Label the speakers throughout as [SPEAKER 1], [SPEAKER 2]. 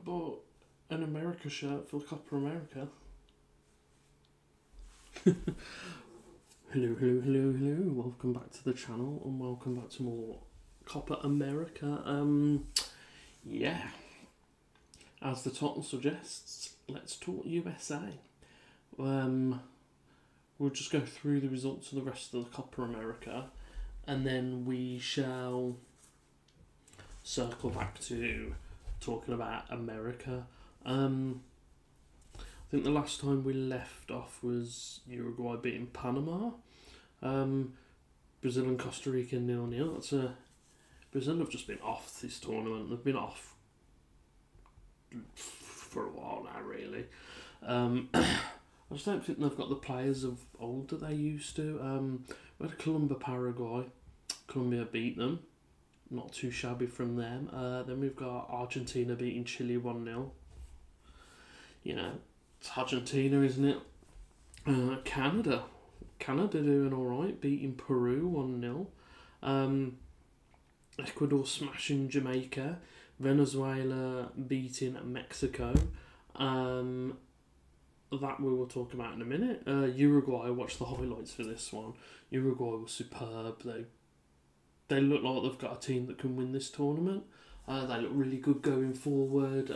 [SPEAKER 1] bought an America shirt for Copa America. Hello. Welcome back to the channel and welcome back to more Copa America. Yeah. As the title suggests, let's talk USA. We'll just go through the results of the rest of the Copa America and then we shall circle back to talking about America. I think the last time we left off was Uruguay beating Panama. Brazil and Costa Rica 0-0. Brazil have just been off this tournament. They've been off for a while now, really. I just don't think they've got the players of old that they used to. We had Paraguay. Colombia beat them. Not too shabby from them. Then we've got Argentina beating Chile 1-0. You know, it's Argentina, isn't it? Canada doing alright, beating Peru 1-0. Ecuador smashing Jamaica. Venezuela beating Mexico. That we will talk about in a minute. Uruguay, I watched the highlights for this one. Uruguay was superb. They look like they've got a team that can win this tournament. They look really good going forward.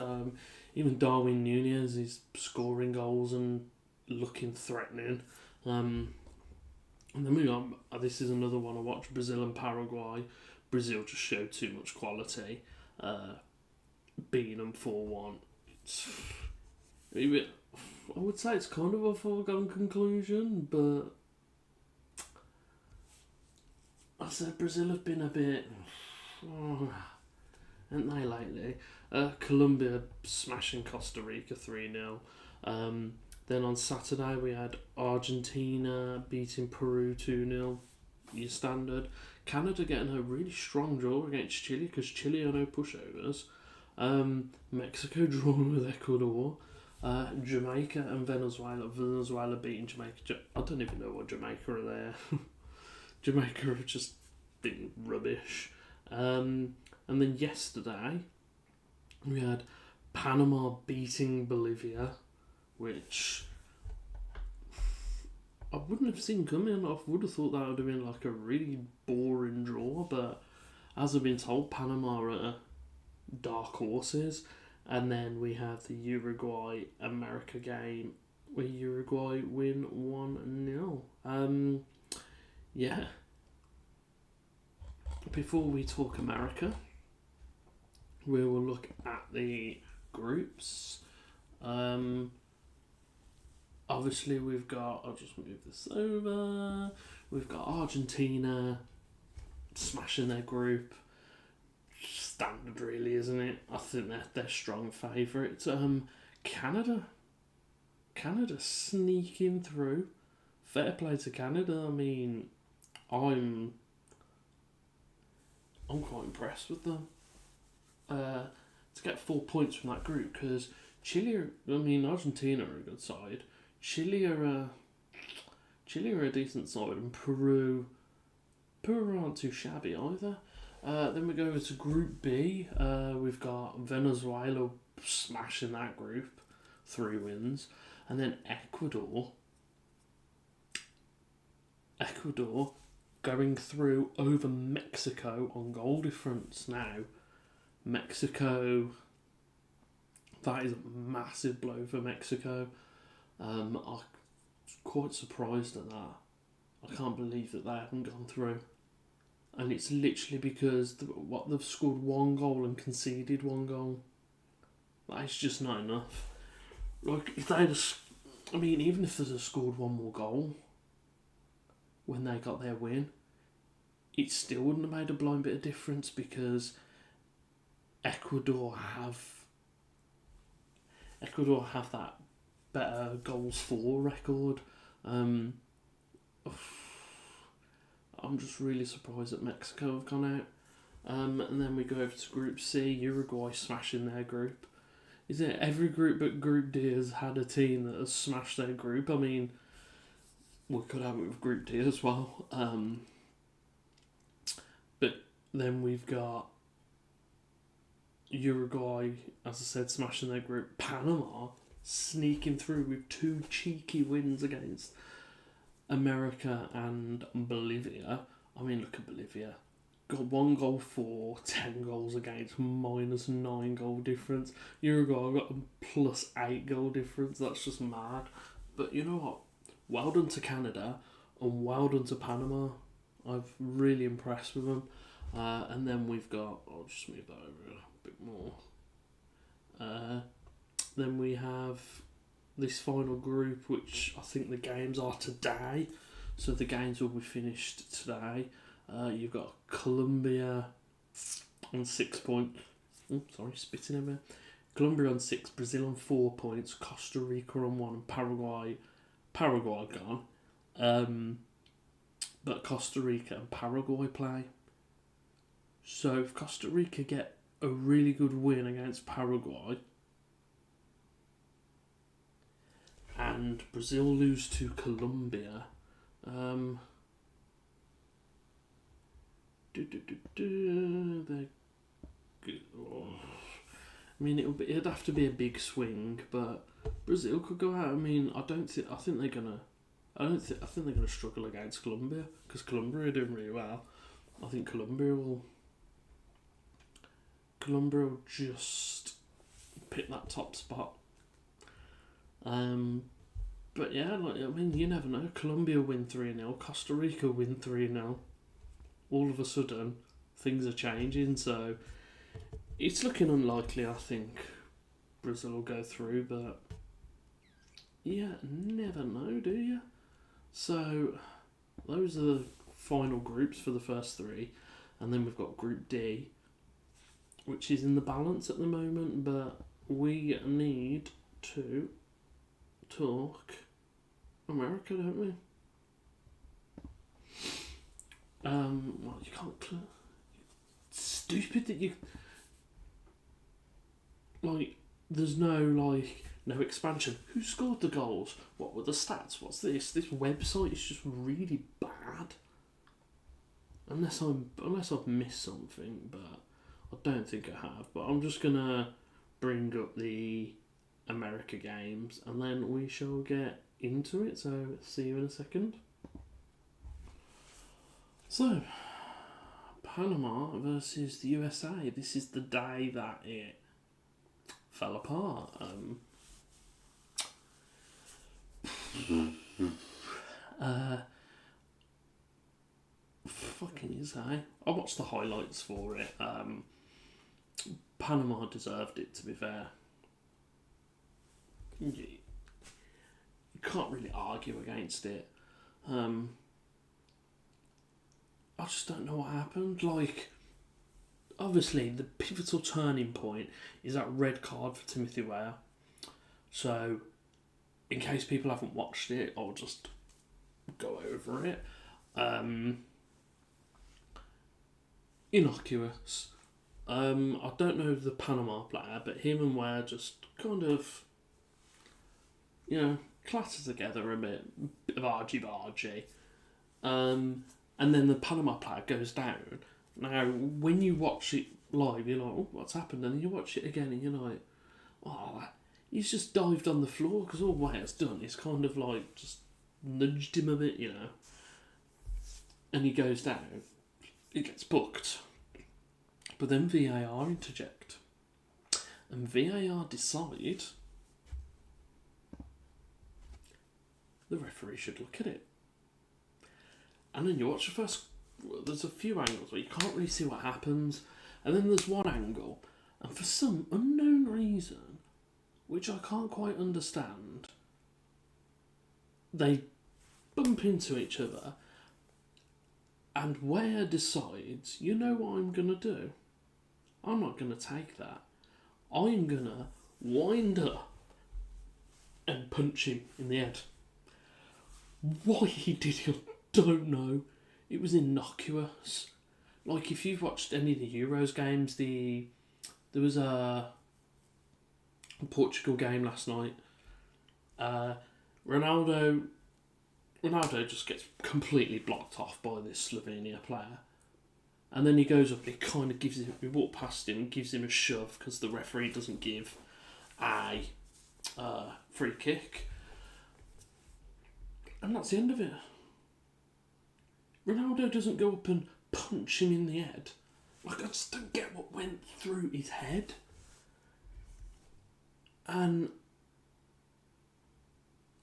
[SPEAKER 1] Even Darwin Núñez is scoring goals and looking threatening. And then we got, this is another one I watched, Brazil and Paraguay. Brazil just showed too much quality. Beating them 4-1. I would say it's kind of a foregone conclusion, but I said Brazil have been a bit, haven't they lately? Colombia smashing Costa Rica 3-0. Then on Saturday we had Argentina beating Peru 2-0. Your standard. Canada getting a really strong draw against Chile because Chile are no pushovers. Mexico drawing with Ecuador. Jamaica and Venezuela. Venezuela beating Jamaica. I don't even know what Jamaica are there. Jamaica have just been rubbish. And then yesterday we had Panama beating Bolivia, which I wouldn't have seen coming. I would have thought that would have been like a really boring draw, but as I've been told, Panama are dark horses. And then we have the Uruguay-America game where Uruguay win 1-0. Yeah. Before we talk America, we will look at the groups. Obviously we've got, I'll just move this over, we've got Argentina smashing their group. Standard really, isn't it? I think they're strong favourites. Canada sneaking through. Fair play to Canada. I mean, I'm quite impressed with them. To get 4 points from that group, because Argentina are a good side. Chile are a decent side, and Peru aren't too shabby either. Then we go over to Group B. We've got Venezuela smashing that group, 3 wins, and then Ecuador going through over Mexico on goal difference now. Mexico, that is a massive blow for Mexico. I'm quite surprised at that. I can't believe that they haven't gone through. And it's literally because they've scored 1 goal and conceded 1 goal. That's just not enough. Like, if they'd have, even if they'd have scored 1 more goal when they got their win, it still wouldn't have made a blind bit of difference because Ecuador have that better goals for record. I'm just really surprised that Mexico have gone out. And then we go over to Group C, Uruguay smashing their group. Is it every group but Group D has had a team that has smashed their group? I mean, we could have it with Group D as well. But then we've got Uruguay, as I said, smashing their group. Panama sneaking through with 2 cheeky wins against America and Bolivia. I mean, look at Bolivia. Got 1 goal for, 10 goals against, -9 goal difference. Uruguay got a +8 goal difference. That's just mad. But you know what? Well done to Canada and well done to Panama. I've really impressed with them. And then we've got, I'll just move that over a bit more. Then we have this final group, which I think the games are today. So the games will be finished today. You've got Colombia on 6 points. Oh, sorry, spitting in there. Colombia on 6, Brazil on 4 points, Costa Rica on 1, and Paraguay gone. But Costa Rica and Paraguay play. So if Costa Rica get a really good win against Paraguay and Brazil lose to Colombia, they're good. I mean, it'd have to be a big swing, but Brazil could go out. I mean, I think they're gonna struggle against Colombia because Colombia are doing really well. I think Colombia will just pick that top spot. But yeah, you never know. Colombia win 3-0, Costa Rica win 3-0. All of a sudden, things are changing. So it's looking unlikely. I think Brazil will go through, but yeah, never know, do you? So those are the final groups for the first 3, and then we've got Group D, which is in the balance at the moment, but we need to talk America, don't we? Well, you can't. Stupid that you. There's no expansion. Who scored the goals? What were the stats? What's this? This website is just really bad. Unless I've missed something, but I don't think I have. But I'm just gonna bring up the America games and then we shall get into it. So see you in a second. So Panama versus the USA. This is the day that it fell apart. Fucking is, eh? I watched the highlights for it. Panama deserved it, to be fair. You can't really argue against it. I just don't know what happened. Obviously, the pivotal turning point is that red card for Timothy Weah. So, in case people haven't watched it, I'll just go over it. Innocuous. I don't know the Panama player, but him and Weah just kind of, clatter together a bit of argy-bargy. And then the Panama player goes down. Now, when you watch it live, you're like, oh, what's happened? And then you watch it again and you're like, oh, he's just dived on the floor because all Weah's done is kind of just nudged him a bit, And he goes down. He gets booked. But then VAR interject. And VAR decide the referee should look at it. And then you watch the first. There's a few angles where you can't really see what happens, and then there's one angle, and for some unknown reason, which I can't quite understand, they bump into each other, and Weah decides, you know what I'm gonna do? I'm not gonna take that. I'm gonna wind up and punch him in the head. Why he did it, I don't know. It was innocuous. If you've watched any of the Euros games, there was a Portugal game last night. Ronaldo just gets completely blocked off by this Slovenia player. And then he goes up and he kind of gives him, we walk past him and gives him a shove because the referee doesn't give a free kick. And that's the end of it. Ronaldo doesn't go up and punch him in the head. Like, I just don't get what went through his head. And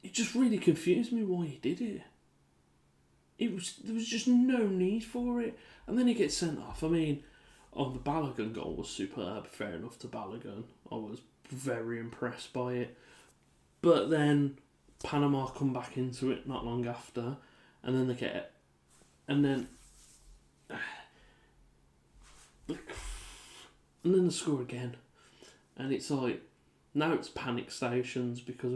[SPEAKER 1] it just really confused me why he did it. There was just no need for it. And then he gets sent off. I mean, the Balogun goal was superb. Fair enough to Balogun. I was very impressed by it. But then Panama come back into it not long after. And then they get it. And then they score again. And it's like, now it's panic stations because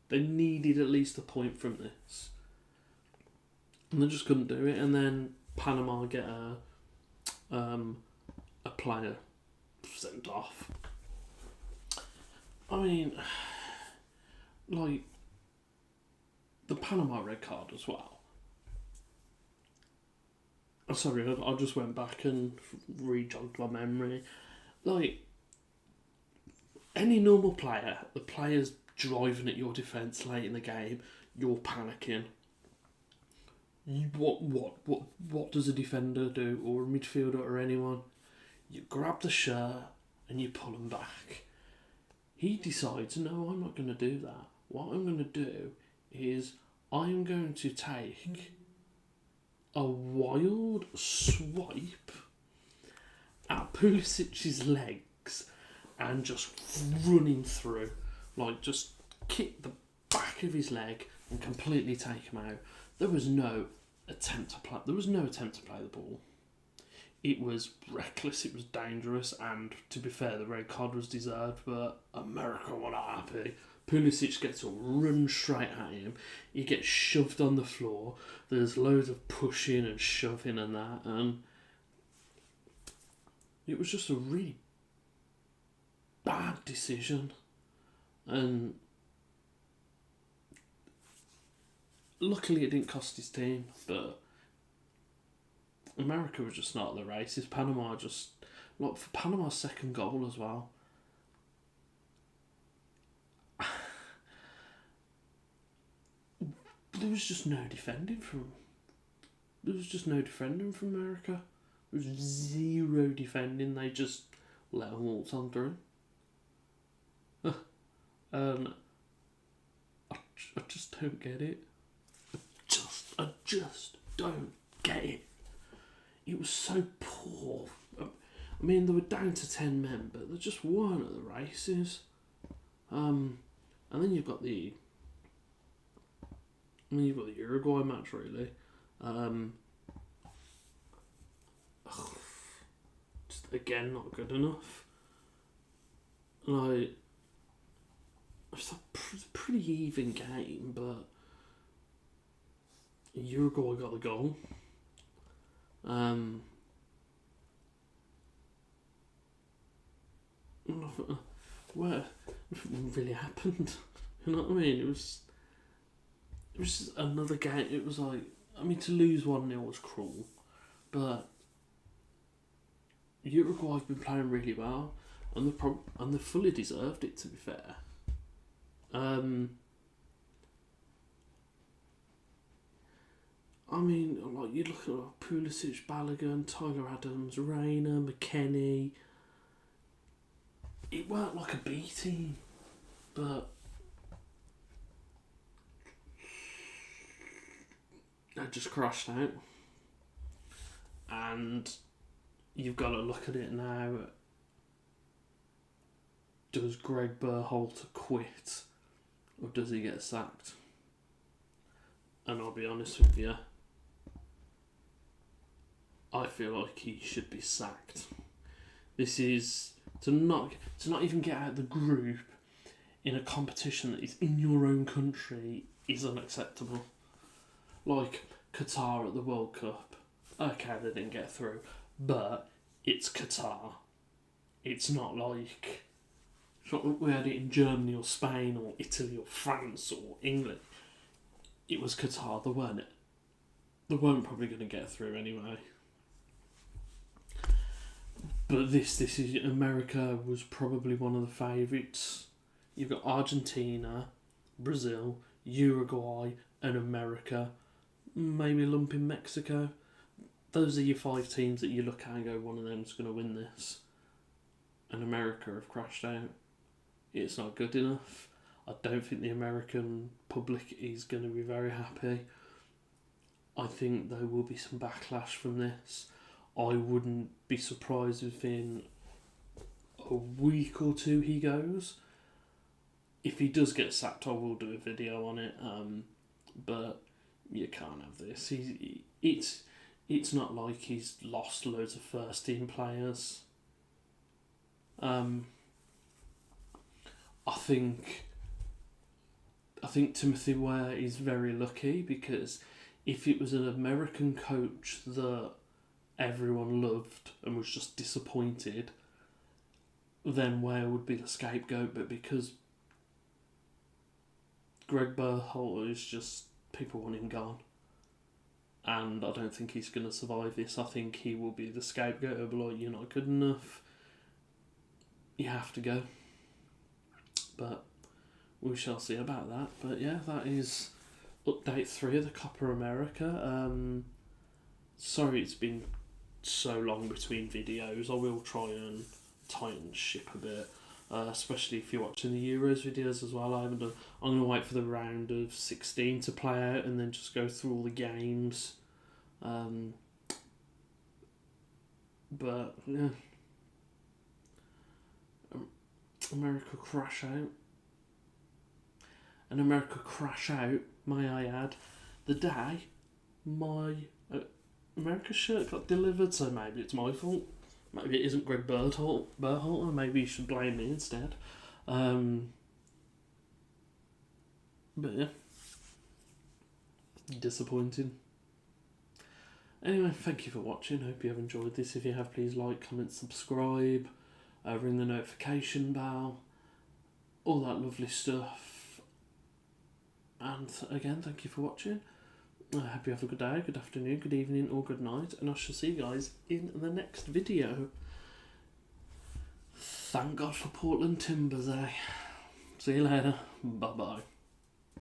[SPEAKER 1] they needed at least a point from this. And they just couldn't do it. And then Panama get a player sent off. I mean, like, the Panama red card as well. I'm sorry, I just went back and re-jogged my memory. Like, any normal player, the player's driving at your defence late in the game, you're panicking. What does a defender do, or a midfielder, or anyone? You grab the shirt and you pull them back. He decides, no, I'm not going to do that. What I'm going to do is I'm going to take a wild swipe at Pulisic's legs and just run him through. Like, just kick the back of his leg and completely take him out. There was no attempt to play the ball. It was reckless, it was dangerous, and to be fair, the red card was deserved, but America were not happy. Pulisic gets to run straight at him. He gets shoved on the floor. There's loads of pushing and shoving and that, and it was just a really bad decision. And luckily it didn't cost his team, but America was just not at the races. Panama just, look, for Panama's second goal as well. There was just no defending from America. There was zero defending. They just let them waltz on through. And I just don't get it. I just don't get it. It was so poor. I mean, they were down to 10 men, but they just weren't at the races. And then you've got the Uruguay match, really. Just again, not good enough. Like, it's a pretty even game, but Uruguay got the goal. What really happened? You know what I mean? It was just another game. It was like, I mean, to lose 1-0 was cruel, but Uruguay have been playing really well, and they fully deserved it, to be fair. I mean, like, you look at Pulisic, Balogun, Tyler Adams, Rayner, McKennie. It weren't like a B team, but they just crashed out. And you've got to look at it now. Does Greg Berhalter quit, or does he get sacked? And I'll be honest with you, I feel like he should be sacked. This is to not even get out of the group in a competition that is in your own country is unacceptable. Like Qatar at the World Cup. Okay, they didn't get through, but it's Qatar. It's not like we had it in Germany or Spain or Italy or France or England. It was Qatar. They weren't probably going to get through anyway. But this is America was probably one of the favourites. You've got Argentina, Brazil, Uruguay, and America. Maybe lump in Mexico. Those are your 5 teams that you look at and go, one of them's going to win this. And America have crashed out. It's not good enough. I don't think the American public is going to be very happy. I think there will be some backlash from this. I wouldn't be surprised if in a week or 2 he goes. If he does get sacked, I will do a video on it. But you can't have this. It's not like he's lost loads of first team players. I think Timothy Ware is very lucky, because if it was an American coach that everyone loved and was just disappointed, then Ware would be the scapegoat. But because Greg Berhalter is just, people want him gone, and I don't think he's going to survive this. I think he will be the scapegoat of, like, you're not good enough, you have to go. But we shall see about that. But yeah, that is update 3 of the Copa America. Sorry it's been so long between videos. I will try and tighten ship a bit, especially if you're watching the Euros videos as well. I'm going to wait for the round of 16 to play out and then just go through all the games. But yeah, America crash out. And America crash out, may I add, the day my America shirt got delivered, so maybe it's my fault. Maybe it isn't Greg Berhalter. Maybe you should blame me instead. But yeah, disappointing. Anyway, thank you for watching. Hope you have enjoyed this. If you have, please like, comment, subscribe, ring the notification bell, all that lovely stuff. And again, thank you for watching. I hope you have a good day, good afternoon, good evening, or good night, and I shall see you guys in the next video. Thank God for Portland Timbers, eh? See you later. Bye-bye.